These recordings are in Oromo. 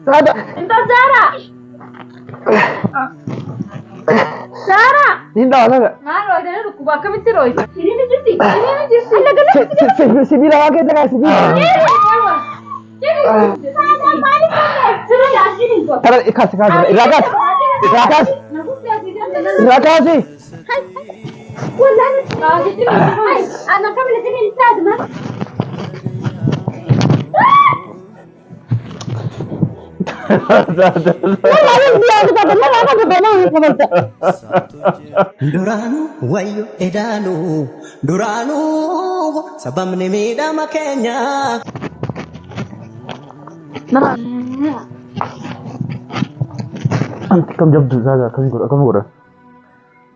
Zara. Inta Zara. Zara. Inda wala. Maal roydane dhukkuba akkamitti royda? Hiriirri jirti. Hiriirri jirti. Alla galatti. Sibila waa keessa kaa sibila. Tara kaasi kaasi irraa kaasi irraa kaasi irraa kaasi. Wallahi ana kamila tini iltaadma. Duranu wayo edanu duranu sabamne midama Kenya. Anti kam jabdu Zaza kamu gura.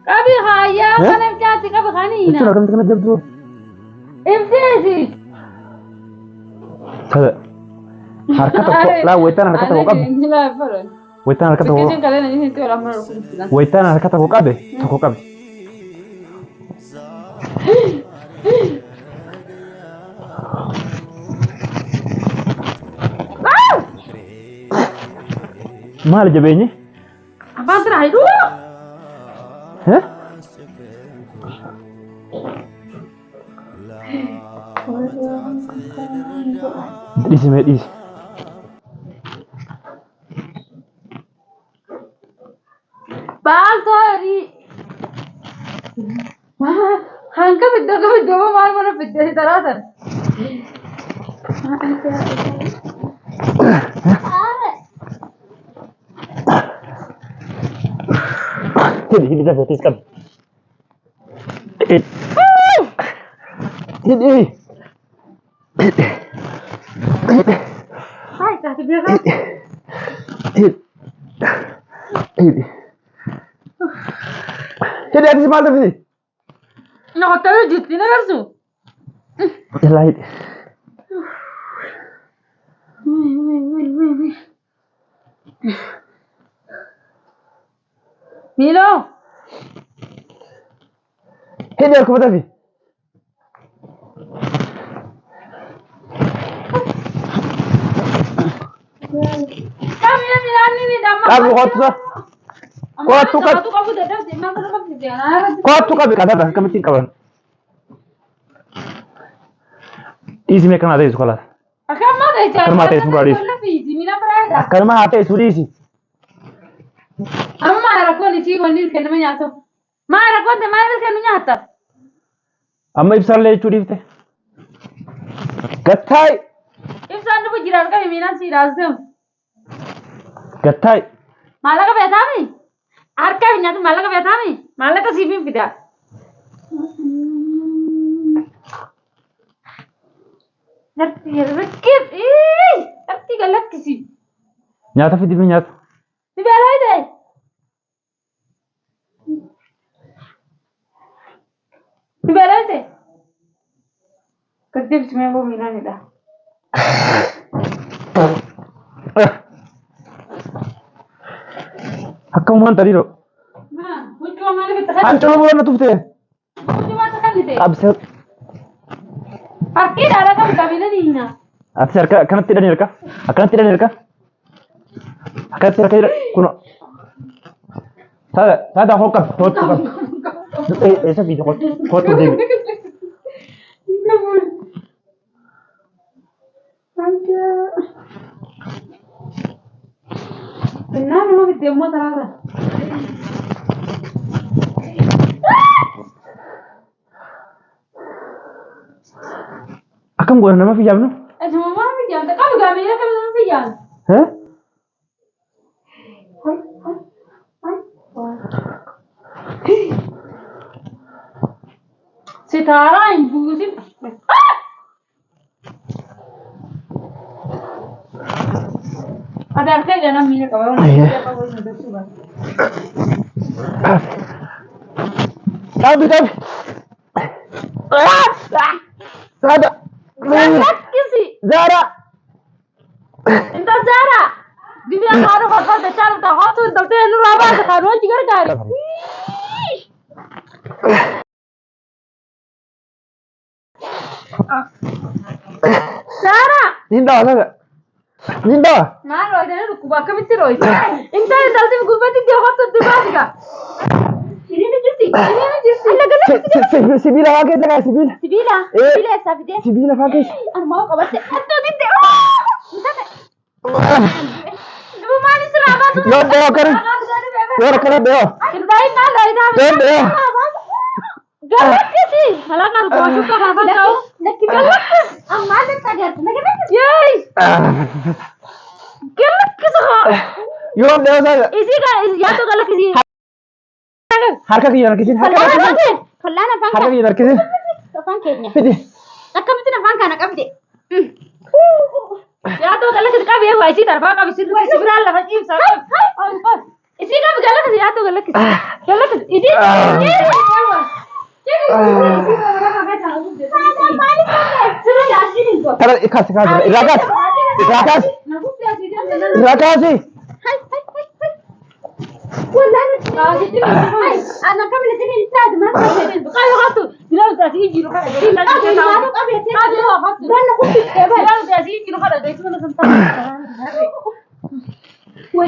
Kabi khaya kana jati kabi khanina. Itu kam jabdu. Imtezi. Zaza. Harkat aku lah wetan harkat aku kabe. Wetan harkat aku. Wetan harkat aku kabe. Aku kabe. Mahal jabenya? Apa terakhir dulu? Hah? Di sini di. Bagari. Hangka video mal mana video terakhir. Ini dah betis kan. Ini. Hai, kasih biar kan. Ini ada di mana sih? Nah, hotel juti na karsu. Lain. Milo. Ini aku betul sih. Kami yang milani ni dah. Kamu hotel. Kau tu kan? Kamu dah dah sih. Mana kamu sih jangan. Kau tu kan berkata dah. Kamu tinggal. Isi mereka ada di sekolah. Akan mana dah? Akan mana itu berada? Akan mana ada itu di sini. Amma rakon isi gondil kena menyato. Ma rakon te ma kena menyata. Amma ibsar le itu di sini. Gatai. Ibsan tu bujiran ka mina si razem. Gatai. Malaga betami. Arka menyatu malaga betami. Malaga sipim pida. Ngerti rekit. Ngerti galak kisi. Nyata fidi nyata. Di belai deh. Di belai deh. Kerja bismillah bu mina ni dah. Hakam man tadi ro. Nah, bukan mana kita. Hancur mana tu teh? Bukan mana kan ni. Abis. Akhir ada kan kabila ni na. Abis akan tidak ni reka? Akan tidak ni reka? Akan tidak kuno. Saya hokap. Esa video hot deh. Benar mau video mau terasa. Akan gua nama video no? Cuma mana video? Tak kau gak bila kau nama video? Hah? Sitara ibu sih. Ada artinya jangan minyak kau. Siapa boleh sampai sudah. Tapi. Sada. Lagi sih. Zara. Entah Zara. Dia harus apa cara tahu tu tapi lu apa harus juga cari. Zara. Ini dah ada. Zinda. Maal roydane dhukkuba akkamitti royte? Intaan intalti gubbatti deeqottu dibaatiga. Sirina jirti. Sibiila waa keessa kaa sibiila. Sibiila. Sibiila eessaa fidee? Sibiila faa keessa. Armaa qabatte. Attoo didde. Dubu maali sirraa baatu? Yoo dhiyoo kana. Yoo rakkana dhiyoo. Kirbaayii maal roydaa? Yoo dhiyoo. Galakkisi. Halaka argaa shukka kaafaa ta'u. Lakki galakkis. Ammaa lakka agartu. Nagalakkis. Yeey. Galakkisa. Yoo dhiyoo sana. Isii kan yaaduu galakkisi. Harka kiyya harkisin. Harka kiyya. Fallaan afaan Harka kiyya harkisin. afaan keenya. Fidi. Akkamitti afaan kana qabde? Yaaduu galakkisi qabee waa isii darbaa qabisi. Sibiraan lafa ciibsa. Isii qabi galakkisi yaaduu galakkisi. Galakkisi. Idii. Kana kaasi kaasi. Irraa kaasi. Irraa kaasi. أنا قبل تجي الساد ما قالوا غطوا دلوا تأتي له خلاص لا قبل تجي لا كنت دلوا تأتي له خلاص ده يسمونه سنتين هو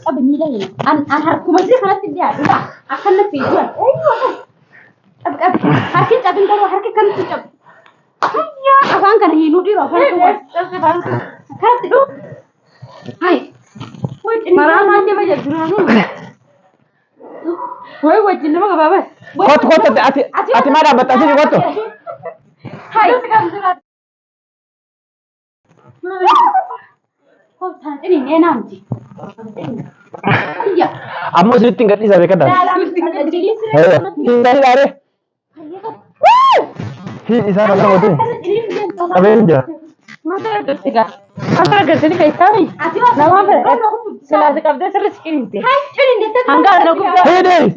قبل نيله أنا هركم أدري خلاص تدي لا أخلنا في جوا أيوة قبل هركت قبل ده هركت كم تجيب يا أفان كان ينودي رافع خلاص تدو هاي Marah aja baca jurang. Woi wajib nama apa apa? Kot ati mana batasi ni kot? Hai. Oh ini ni nanti. Iya. Amo sih tinggal di sana kan? Tinggal di sana. Di sana apa tu? Apa yang dia? Mata kerja. Mata kerja ni kayak tadi. Nama apa? Selasi kabda selasi kini te. Angga ada kubda. Hei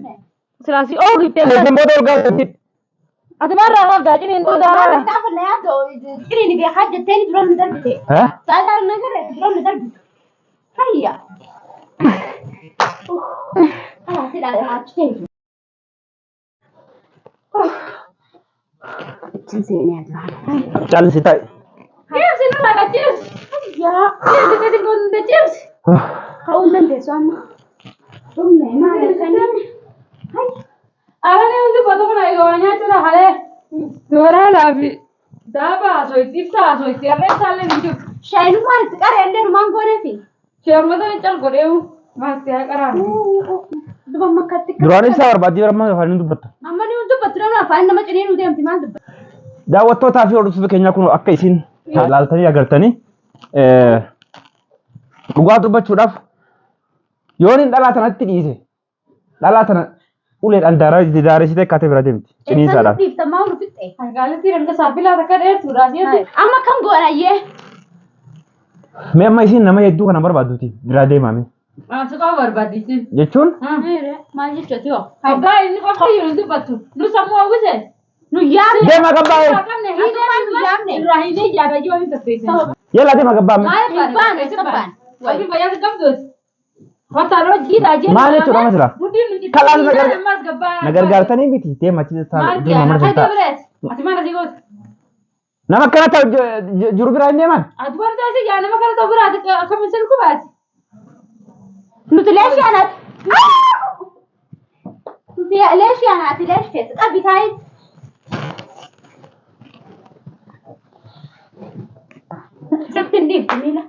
Selasi oh gitu. Lepas modal kau tadi. Ada marah apa gaji ni itu dah. Tak pernah ada. Kini ni dia hajat tadi belum terjadi. Hah? Saya negara belum terjadi. Kaya. Tidak ada hajat. Cincin aja. Jalan sitai. Cheers, ini mana cheers? Ya, cheers, kita tinggal di cheers. Kau nanti sama. Tuh memang ada kan? Hai. Ara ne untuk potong naik gawanya cura hale. Dora labi. Daba, so itifta, so istiarre sale video. Shainu mar sekarang ende rumah gore fi. Share mata bicara gore u. Mas ya karan. Dua makat. Durani sahur baju ramah kau ini tu betul. Amma ni untuk betul nama file nama cini udah empty mas. Daawwat toota fi oduu keenyaa kun akka isin laaltanii agartanii dhugaa dubbachuudhaaf yoon hin dhalaa tanatti dhiise dhalaa tana uleedhaan daaressitee akkatee bira deemti ciniinsaadhaan. Amma kam goonayyee. Mee amma isin nama hedduu kana barbaadduuti biraa deemame. Suqa barbaaddichi. Jechuun? Maal jechuuti hoo? Abbaa inni qofti yoo dubbatu nu sammuu hawwise. Nu yaamne. Deema gabbaa. Irraa hin yaada yoo hin tasbeessan. Yalla deema gabbaa. Maal sabbaan? Wabii fayyaa qabdus. Hotaaroo jiidhaa jenna. Maal jechuudha amma jira? Kalaan na gargaartanii miti deema achi taa'u deema mana santaa. Ati maal asii gooti? Nama akkana ta'u jiru biraa hin deeman? Ati waan taasise yaa nama kana ta'u biraa akkamiin sirku baati? Nuti leeshii anaati. Nuti leeshii anaati leeshii keessa qabbi taa'ee.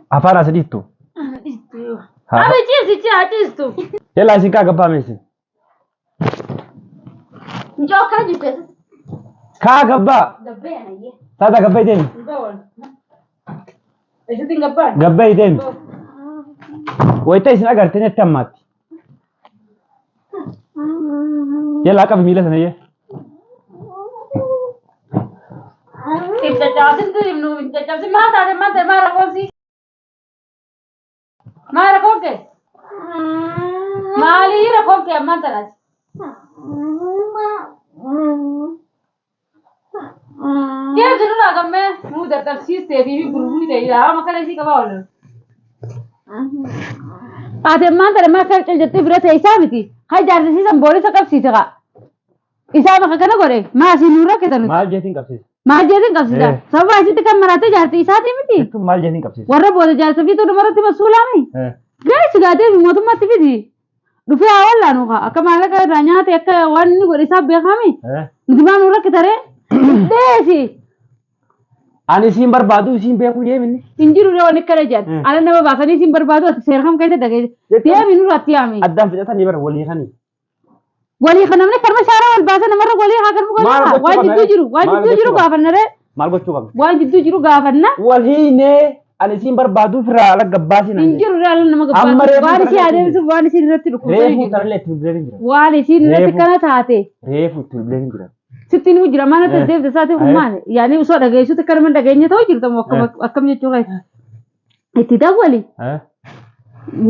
Afaan as dhiittu. Abi ciistu. Yalla isin kaa gabbaa meessi. Njoo kaa jirtu. Kaa gabbaa. Gabbee anayyee. Taata gabbee deemi. Isitti gabbaa. Gabbee deemi. Wayita isin agartanii itti hammaatti. Yalla qabi miila sana iyyee. Caccabsin tu nu caccabsin maal rakoomsi? Maal rakoomte? Maalii rakoomte ammaan tanas? Jeesu nu raagammee nu dadhabsiistee fi gurguruu ta'edha. Amma kana isii qabaa oolu. Ate ammaan tana maa kan caljattee bira ta'e isaa miti. Haa jaarsisiisan boolisa qabsiise kaa. Isaa bakka kana godhe maasii nurra keessa nuti. Maal jeetiin qabsiise? maal jeetiin qabsiisa sababa asitti kan maraatee jaartii isaatii miti Jechuun maal jedhanii qabsiisa? warra booda jaarsa fi tuudhu maratti masuulaami gaarii sigaatee mootummaatti fiti dhufee haa wallaanu akka maallaqa irraa nyaate akka waan inni godhe isaaf beekame nuti maan nurra kitaree deesi Ani isiin barbaadu isiin beekuu deemini. hin jiru waan akkana jedhan ala nama baasanii isiin barbaadu ati seera kam keessa dhageesse deemi nurratti yaami Addaan fixatanii bara walii kanii. walii kan namni karma shaara wal baasa namarra walii haa garbu galaa waan jidduu jiru gaafannare Maal gochuu qabna? waan jidduu jiru gaafanna Waliinee ani isiin barbaadu firaa ala gabbaasi hin jiru ala nama gabbaatu waan isii adeemsuuf waan isii irratti Reefu dhukkubsanii tarlee itti bilbileen jira. waan isii irratti kana taate Reefu itti bilbileen jira. sitti ni jira mana deddeebisa isaati hummaan yaani osoo dhageessuutti akka nama dhageenya ta'uu jirtamu akkam jechuu qaba itti dawwali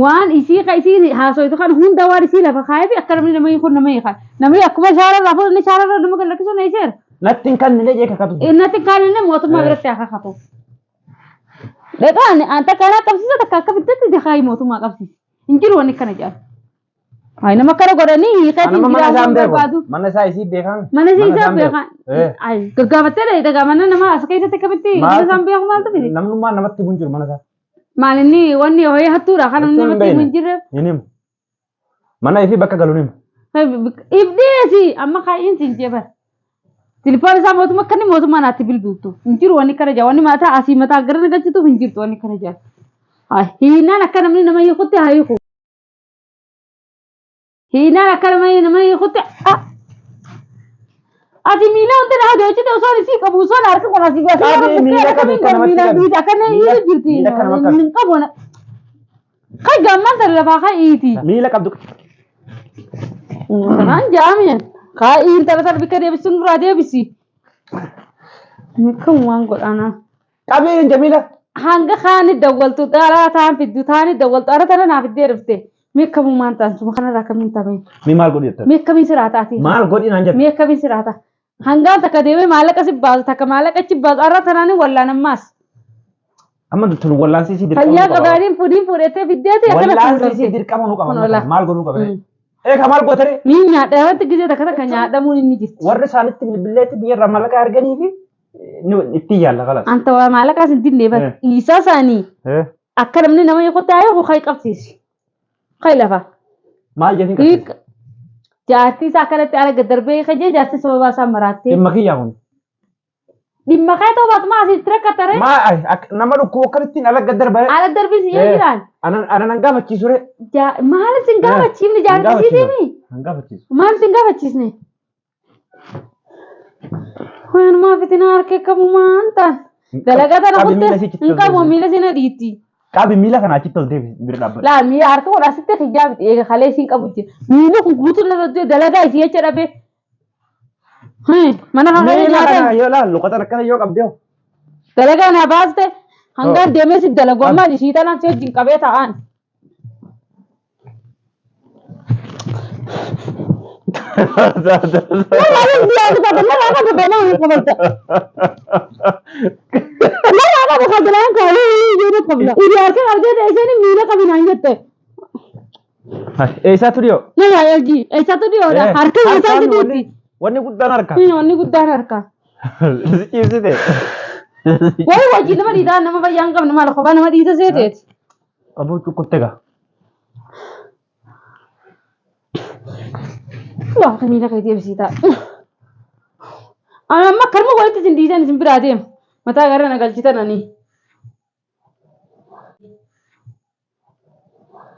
waan isii haasoitu kan hunda waan isii lafa kaayefi akka namni nama hiikun nama hiikan namni akkuma shaararraa fuudhanii shaararraa nama gallakkisuu na iseera Natti hin kannine jee kakatu. innatti hin kaanine mootummaa biratti haa kakatu dhaqaan anta kanaa qabsiisa takka akka biddatti dakaayi mootummaa qabsiisa hin jiru wanni kana jedhan Ay nama kana godhanii hiikati jiraachuu barbaadu. Mana isaa isii beekame. Mana isaa beekame. Ay gaggaabattee dha mana nama as keessatti akkamitti mana isaa beeku maaltu fide. Namnummaa namatti hin jiru mana isaa. Maal inni wanni ho'ee hattuudha kan namatti hin jirre. Hin mana ifii bakka galuun hima. Ibdeesi amma kaa'iin siin jeebar. Tilfoon isaa mootummaa akka inni mootummaa naatti bilbiltu. Hin jiru wanni kana jaa wanni mataa asii mataa gara nagalchituuf hin jirtu wanni kana jaa. Ay hiinaan akka namni nama hiikutti haa hiiku. Hiinaan akka nama hiikutti ati miila hundi na hojjechite osoo isii qabu osoo harka qofa si gosa. Qabi miila qabi kan namatti qabu. Akka inni hiilu jirti. Hin qabu na. Kai gammaan sana lafaa kai iiti. Miila qabdu. Kanaan jaamiyan. Kaa intala sana bikka deebisuun duraa deebisi. Kan waan godhana. Qabiin Jamiila. Hanga kaani dawwaltu dhalaa taan fiddu taani dawwaltu ara tana naaf iddee dhufte. Meekka muumaan ta'an suma kanarraa kamiin taphee. Mi maal godhi jettee? Meekka miin siraataati. Maal godhi naan jette? Meekka miin siraata. Hangaan takka deemee maallaqa si baasu takka maallaqa achi baasu ara tanaan wallaan ammaas. Amma tun wallaansi si dirqama. Fayyaa qabaaniin fuudhee fiddeeti akkana wallaansi si dirqama nu qaba. Maal godhuu qaba? Eega maal gootare? Ni nyaadha wanti gisee takka takka nyaadhamuun inni jirti. Warri isaanitti bilbileetti biyyarraa maallaqa arganii fi itti yaalla kalas. Anta waa maallaqa sin dinne bara. Isaa isaanii. Akka namni nama yoo taa'ee koo kai qabsiisi. Kai lafa. Maal jedhin qabsiisi? Jaartii isaa kanatti arga darbee kajee jaartii sababa isaa maraattee. Dhimma kiyyaa kun. Dhimma kee ta'uu baatu maa asitti rakkatare? Nama dhukkuu akkamittiin ala darbee? Ala darbee si jiraan. Ana nan gaafachiisu re. Maal sin gaafachiifne jaartisiitiimi? Nan gaafachiisu. Maal sin gaafachiisne? Waan maafitina harkee qabumaan ta'an. Dalagaa tana kutte hin qabu miila sina dhiitti. Qabi miila kana achitti ol deebi bira dhaabbata. Laa miila harka wal asitti hijaabi eega kalee isiin qabu jira. Miila kun guutuun irratti dalagaa isii jecha dhabee. Mana kana nyaata. Yoo laallu qotan akkana yoo qabdee. Dalagaa na baaste hangaan deemee si dalagu amma ishii tanaan si wajjin qabee taa'an. Eessa turiyo? Eessa turiyo? Harka isaa turiyo. Wanni guddaan harka. Wanni guddaan harka. Ciibsite. Wayi wajjin nama dhiitaa nama fayyaa hin qabne maal kophaa nama dhiita seeteeti. Aboo cukkuttega. Wah miila kee deebisitaa. Amma karma walitti isin dhiisan isin biraa deema. Mataa gara na galchitananii.